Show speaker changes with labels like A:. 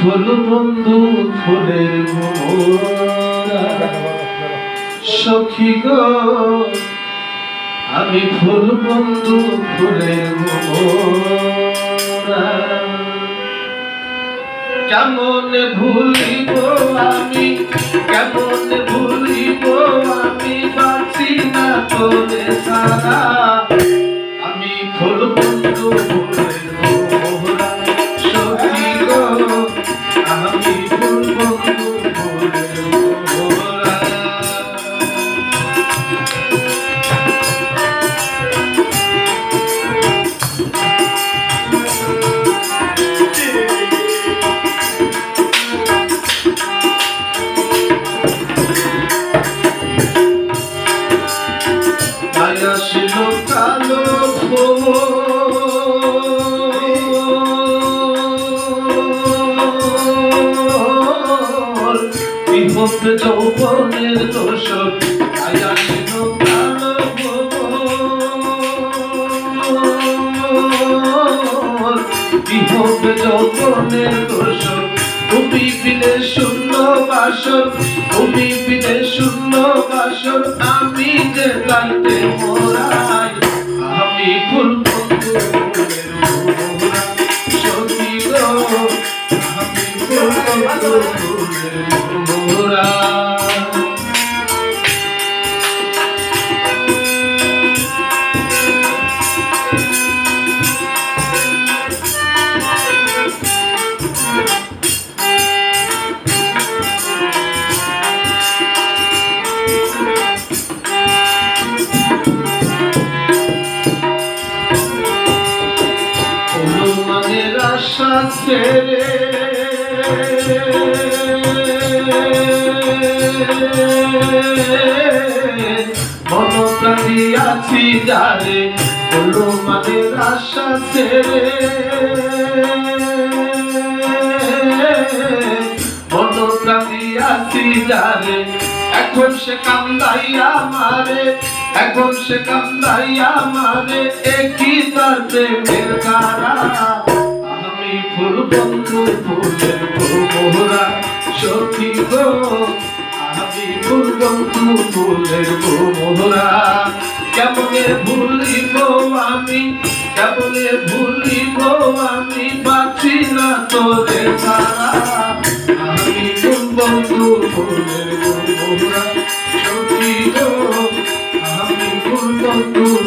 A: ফুল বন্ধু ফুলের মোরা সখী গো আমি ফুল বন্ধু ফুলের মোরা কেমন ভুলিব আমি কেমন ভুলিব আমি বাঁচি না তোরে সারা আমি ফুল বন্ধু ফুলের মোরা সখী গো আমি ফুল বন্ধু ফুলের মোরা আসিল কালো বিভক্ত যৌবনের দোষক আসিল কালো বিভক্ত যৌবনের দোষক তুমি বিনে শূন্য বাসর তুমি বিনে শূন্য বাসর আমি যে গাইতে মোরাই আমি ফুল বন্ধু ফুলের মোরা সখী গো আমি ফুল বন্ধু ফুলের মোরা আশা ছেড়ে মনপ্রাণী আছি যারে বলো মানের আশা ছেড়ে মনপ্রাণী আছি যারে এখন সে কান্দাইয়া মারে এখন সে কান্দাইয়া মারে একই তার প্রেমের কারা আমি ফুল বন্ধু ফুলের মোরা সখী গো আমি ফুল বন্ধু ফুলের মোরা কেমনে ভুলিব আমি কেমনে ভুলিব আমি বাঁচি না তোরে সারা আমি ফুল বন্ধু ফুলের মোরা সখী গো আমি ফুল বন্ধু